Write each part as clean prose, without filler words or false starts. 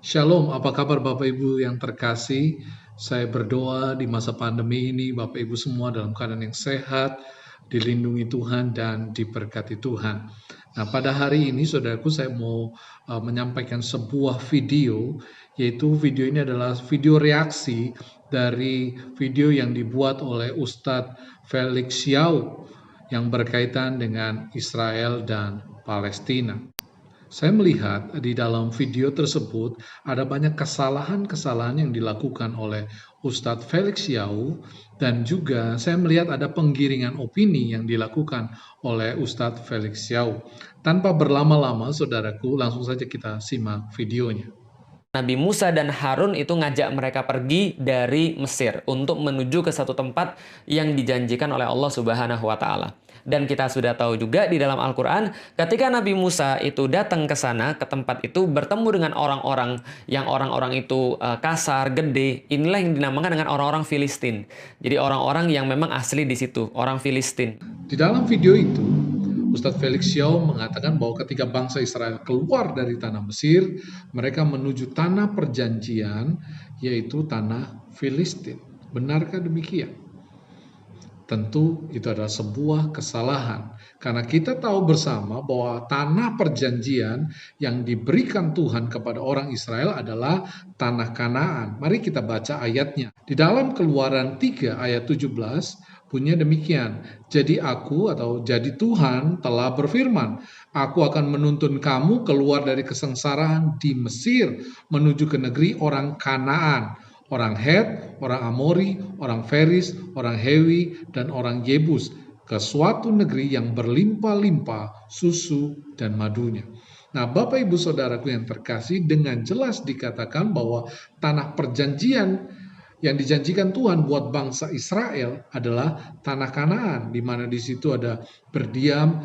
Shalom, apa kabar Bapak Ibu yang terkasih? Saya berdoa di masa pandemi ini Bapak Ibu semua dalam keadaan yang sehat, dilindungi Tuhan dan diberkati Tuhan. Nah, pada hari ini saudaraku saya mau menyampaikan sebuah video, yaitu video ini adalah video reaksi dari video yang dibuat oleh Ustadz Felix Xiao yang berkaitan dengan Israel dan Palestina. Saya melihat di dalam video tersebut ada banyak kesalahan-kesalahan yang dilakukan oleh Ustadz Felix Xiao, dan juga saya melihat ada penggiringan opini yang dilakukan oleh Ustadz Felix Xiao. Tanpa berlama-lama, saudaraku, langsung saja kita simak videonya. Nabi Musa dan Harun itu ngajak mereka pergi dari Mesir untuk menuju ke satu tempat yang dijanjikan oleh Allah Subhanahu wa Ta'ala. Dan kita sudah tahu juga di dalam Al-Quran, ketika Nabi Musa itu datang ke sana, ke tempat itu, bertemu dengan orang-orang yang orang-orang itu kasar, gede. Inilah yang dinamakan dengan orang-orang Filistin. Jadi orang-orang yang memang asli di situ, orang Filistin. Di dalam video itu, Ustadz Felix Xiao mengatakan bahwa ketika bangsa Israel keluar dari tanah Mesir, mereka menuju tanah perjanjian, yaitu tanah Filistin. Benarkah demikian? Tentu itu adalah sebuah kesalahan, karena kita tahu bersama bahwa tanah perjanjian yang diberikan Tuhan kepada orang Israel adalah tanah Kanaan. Mari kita baca ayatnya. Di dalam Keluaran 3 ayat 17 bunyinya demikian. Jadi aku atau jadi Tuhan telah berfirman, aku akan menuntun kamu keluar dari kesengsaraan di Mesir menuju ke negeri orang Kanaan, orang Het, orang Amori, orang Feris, orang Hewi, dan orang Yebus, ke suatu negeri yang berlimpah-limpah susu dan madunya. Nah, Bapak Ibu Saudaraku yang terkasih, dengan jelas dikatakan bahwa tanah perjanjian yang dijanjikan Tuhan buat bangsa Israel adalah tanah Kanaan, di mana di situ ada berdiam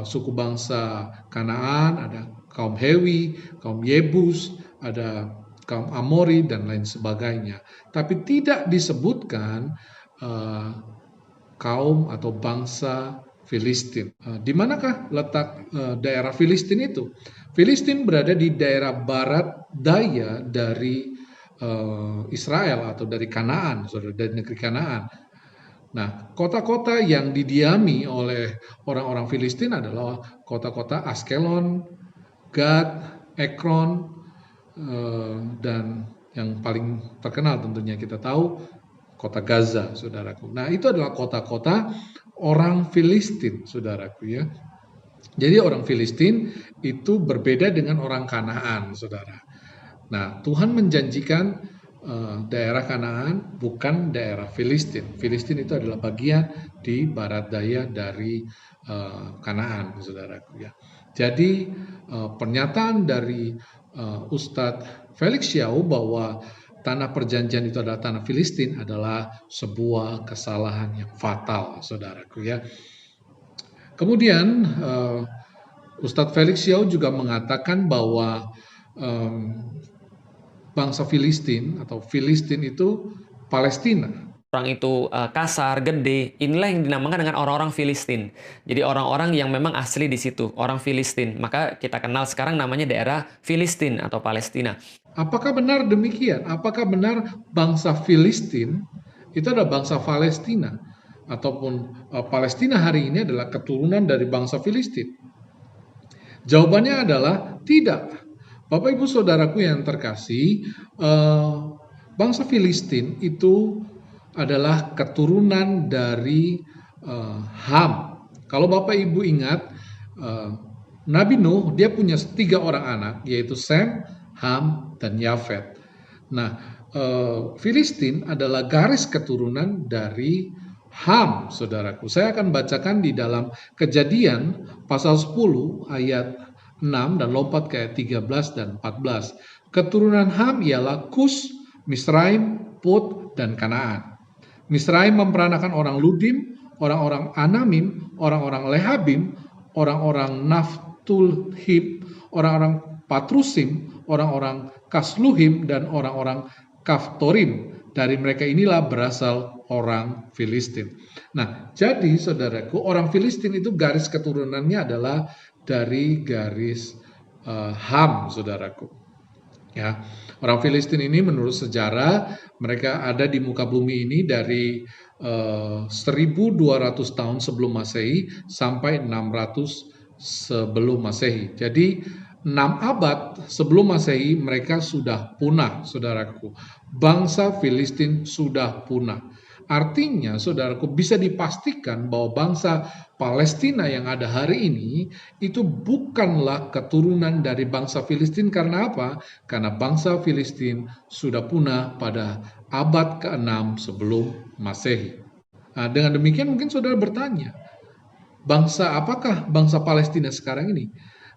suku bangsa Kanaan, ada kaum Hewi, kaum Yebus, ada kaum Amori, dan lain sebagainya. Tapi tidak disebutkan kaum atau bangsa Filistin. Di manakah letak daerah Filistin itu? Filistin berada di daerah barat daya dari Israel atau dari Kanaan, dari negeri Kanaan. Nah, kota-kota yang didiami oleh orang-orang Filistin adalah kota-kota Askelon, Gad, Ekron, dan yang paling terkenal tentunya kita tahu kota Gaza, saudaraku. Nah, itu adalah kota-kota orang Filistin, saudaraku ya. Jadi orang Filistin itu berbeda dengan orang Kanaan, saudara. Nah, Tuhan menjanjikan daerah Kanaan bukan daerah Filistin. Filistin itu adalah bagian di barat daya dari Kanaan, saudaraku ya. Jadi pernyataan dari Ustadz Felix Xiao bahwa tanah perjanjian itu adalah tanah Filistin adalah sebuah kesalahan yang fatal, saudaraku ya. Kemudian Ustadz Felix Xiao juga mengatakan bahwa bangsa Filistin atau Filistin itu Palestina. Orang itu kasar, gede. Inilah yang dinamakan dengan orang-orang Filistin. Jadi orang-orang yang memang asli di situ, orang Filistin. Maka kita kenal sekarang namanya daerah Filistin atau Palestina. Apakah benar demikian? Apakah benar bangsa Filistin itu adalah bangsa Palestina? Ataupun Palestina hari ini adalah keturunan dari bangsa Filistin? Jawabannya adalah tidak. Bapak Ibu Saudaraku yang terkasih, bangsa Filistin itu adalah keturunan dari Ham. Kalau Bapak Ibu ingat, Nabi Nuh dia punya 3 orang anak, yaitu Sem, Ham, dan Yafet. Nah, Filistin adalah garis keturunan dari Ham, saudaraku. Saya akan bacakan di dalam Kejadian pasal 10 ayat 6 dan lompat ke ayat 13 dan 14. Keturunan Ham ialah Kus, Misraim, Put, dan Kanaan. Misraim memperanakan orang Ludim, orang-orang Anamim, orang-orang Lehabim, orang-orang Naftulhim, orang-orang Patrusim, orang-orang Kasluhim, dan orang-orang Kaftorim. Dari mereka inilah berasal orang Filistin. Nah, jadi saudaraku, orang Filistin itu garis keturunannya adalah dari garis Ham, saudaraku. Ya, orang Filistin ini menurut sejarah mereka ada di muka bumi ini dari 1200 tahun sebelum Masehi sampai 600 sebelum Masehi. Jadi 6 abad sebelum Masehi mereka sudah punah, saudaraku. Bangsa Filistin sudah punah. Artinya, saudaraku, bisa dipastikan bahwa bangsa Palestina yang ada hari ini itu bukanlah keturunan dari bangsa Filistin. Karena apa? Karena bangsa Filistin sudah punah pada abad ke-6 sebelum Masehi. Nah, dengan demikian mungkin saudara bertanya, apakah bangsa Palestina sekarang ini?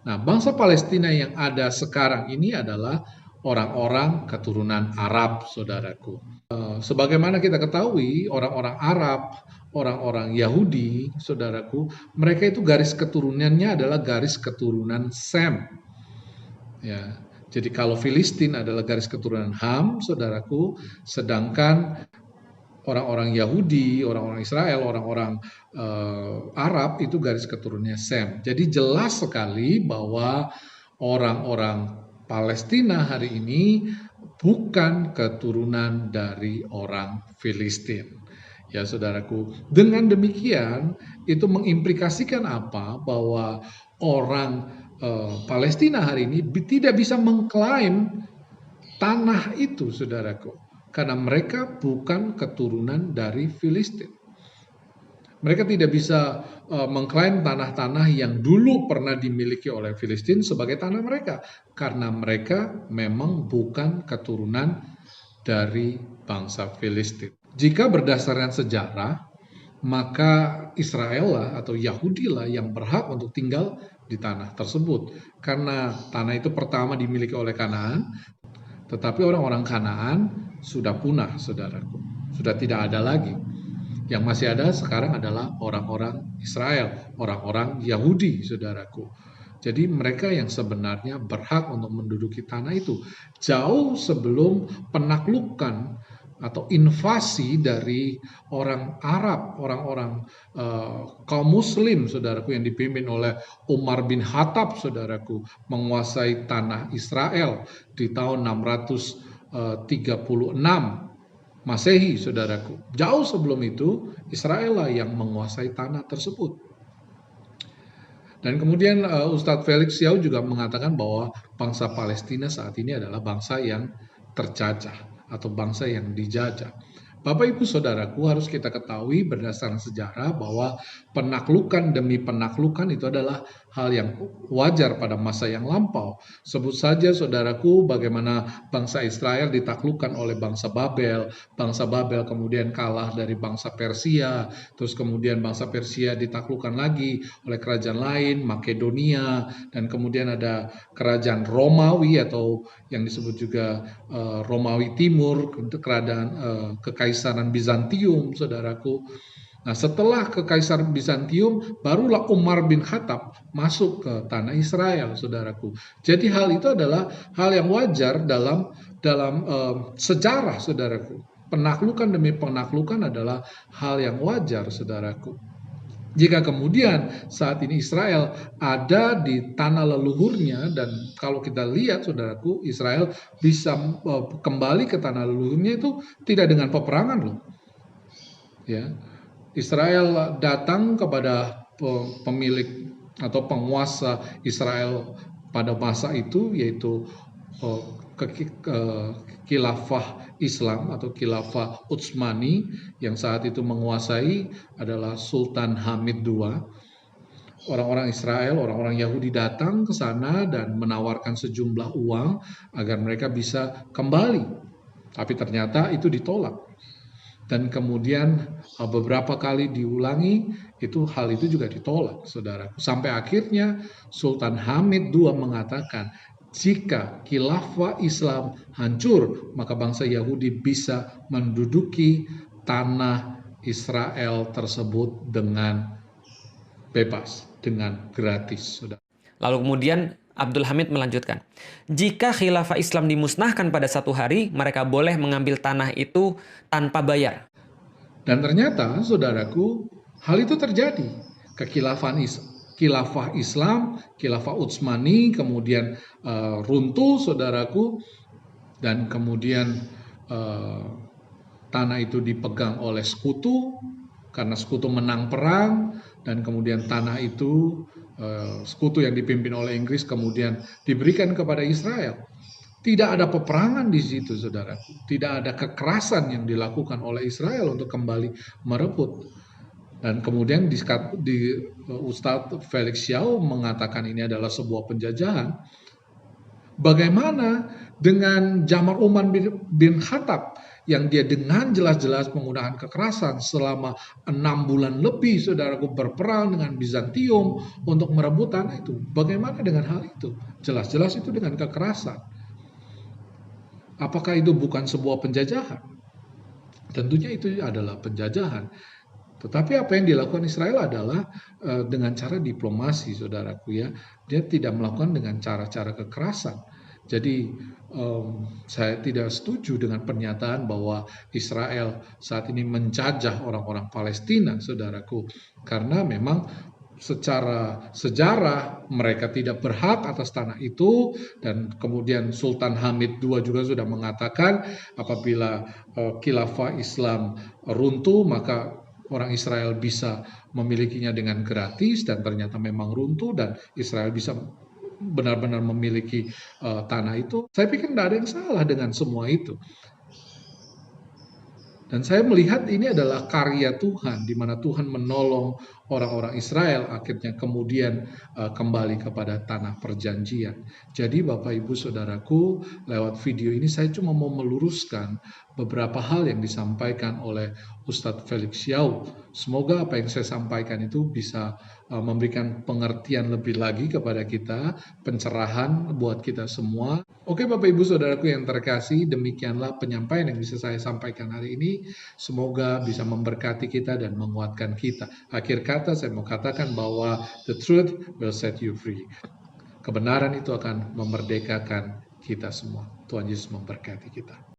Nah, bangsa Palestina yang ada sekarang ini adalah orang-orang keturunan Arab, saudaraku. Sebagaimana kita ketahui, orang-orang Arab, orang-orang Yahudi, saudaraku, mereka itu garis keturunannya adalah garis keturunan Sem. Ya, jadi kalau Filistin adalah garis keturunan Ham, saudaraku, sedangkan orang-orang Yahudi, orang-orang Israel, orang-orang Arab itu garis keturunannya Sem. Jadi jelas sekali bahwa orang-orang Palestina hari ini bukan keturunan dari orang Filistin. Ya, saudaraku. Dengan demikian itu mengimplikasikan apa? Bahwa orang Palestina hari ini tidak bisa mengklaim tanah itu, saudaraku, karena mereka bukan keturunan dari Filistin. Mereka tidak bisa mengklaim tanah-tanah yang dulu pernah dimiliki oleh Filistin sebagai tanah mereka, karena mereka memang bukan keturunan dari bangsa Filistin. Jika berdasarkan sejarah, maka Israel lah atau Yahudi lah yang berhak untuk tinggal di tanah tersebut. Karena tanah itu pertama dimiliki oleh Kanaan, tetapi orang-orang Kanaan sudah punah, saudaraku. Sudah tidak ada lagi. Yang masih ada sekarang adalah orang-orang Israel, orang-orang Yahudi, saudaraku. Jadi mereka yang sebenarnya berhak untuk menduduki tanah itu jauh sebelum penaklukan atau invasi dari orang Arab, orang-orang kaum Muslim, saudaraku, yang dipimpin oleh Umar bin Khattab, saudaraku, menguasai tanah Israel di tahun 636 Masehi, saudaraku. Jauh sebelum itu, Israel lah yang menguasai tanah tersebut. Dan kemudian Ustadz Felix Yau juga mengatakan bahwa bangsa Palestina saat ini adalah bangsa yang terjajah atau bangsa yang dijajah. Bapak Ibu Saudaraku, harus kita ketahui berdasarkan sejarah bahwa penaklukan demi penaklukan itu adalah hal yang wajar pada masa yang lampau. Sebut saja saudaraku bagaimana bangsa Israel ditaklukkan oleh bangsa Babel kemudian kalah dari bangsa Persia, terus kemudian bangsa Persia ditaklukkan lagi oleh kerajaan lain, Makedonia, dan kemudian ada kerajaan Romawi atau yang disebut juga Romawi Timur, kekaisaran Bizantium, saudaraku. Nah, setelah kekaisaran Bizantium, barulah Umar bin Khattab masuk ke tanah Israel, saudaraku. Jadi hal itu adalah hal yang wajar dalam sejarah, saudaraku. Penaklukan demi penaklukan adalah hal yang wajar, saudaraku. Jika kemudian saat ini Israel ada di tanah leluhurnya, dan kalau kita lihat, saudaraku, Israel bisa kembali ke tanah leluhurnya itu tidak dengan peperangan loh. Ya, Israel datang kepada pemilik atau penguasa Israel pada masa itu, yaitu khilafah Islam atau khilafah Utsmani yang saat itu menguasai adalah Sultan Hamid II. Orang-orang Israel, orang-orang Yahudi datang ke sana dan menawarkan sejumlah uang agar mereka bisa kembali. Tapi ternyata itu ditolak. Dan kemudian beberapa kali diulangi, hal itu juga ditolak, saudara. Sampai akhirnya Sultan Hamid II mengatakan, jika khilafah Islam hancur, maka bangsa Yahudi bisa menduduki tanah Israel tersebut dengan bebas, dengan gratis. Lalu kemudian Abdul Hamid melanjutkan, jika khilafah Islam dimusnahkan pada satu hari, mereka boleh mengambil tanah itu tanpa bayar. Dan ternyata, saudaraku, hal itu terjadi. Khilafah Islam, khilafah Utsmani, kemudian runtuh, saudaraku, dan kemudian tanah itu dipegang oleh sekutu karena sekutu menang perang, dan kemudian tanah itu sekutu yang dipimpin oleh Inggris kemudian diberikan kepada Israel. Tidak ada peperangan di situ, saudaraku. Tidak ada kekerasan yang dilakukan oleh Israel untuk kembali merebut. Dan kemudian Ustadz Felix Xiao mengatakan ini adalah sebuah penjajahan. Bagaimana dengan Jamar Umar bin Khattab yang dia dengan jelas-jelas menggunakan kekerasan selama 6 bulan lebih, saudaraku, berperang dengan Bizantium untuk merebut tanah itu. Bagaimana dengan hal itu? Jelas-jelas itu dengan kekerasan. Apakah itu bukan sebuah penjajahan? Tentunya itu adalah penjajahan. Tetapi apa yang dilakukan Israel adalah dengan cara diplomasi, saudaraku ya. Dia tidak melakukan dengan cara-cara kekerasan. Jadi saya tidak setuju dengan pernyataan bahwa Israel saat ini menjajah orang-orang Palestina, saudaraku. Karena memang secara sejarah mereka tidak berhak atas tanah itu, dan kemudian Sultan Hamid II juga sudah mengatakan apabila khilafah Islam runtuh maka orang Israel bisa memilikinya dengan gratis, dan ternyata memang runtuh dan Israel bisa benar-benar memiliki tanah itu. Saya pikir tidak ada yang salah dengan semua itu. Dan saya melihat ini adalah karya Tuhan, di mana Tuhan menolong orang-orang Israel akhirnya kemudian kembali kepada tanah perjanjian. Jadi Bapak Ibu Saudaraku, lewat video ini saya cuma mau meluruskan beberapa hal yang disampaikan oleh Ustadz Felix Xiao. Semoga apa yang saya sampaikan itu bisa memberikan pengertian lebih lagi kepada kita, pencerahan buat kita semua. Oke Bapak Ibu Saudaraku yang terkasih, demikianlah penyampaian yang bisa saya sampaikan hari ini. Semoga bisa memberkati kita dan menguatkan kita. Akhir kata saya mau katakan bahwa the truth will set you free. Kebenaran itu akan memerdekakan kita semua. Tuhan Yesus memberkati kita.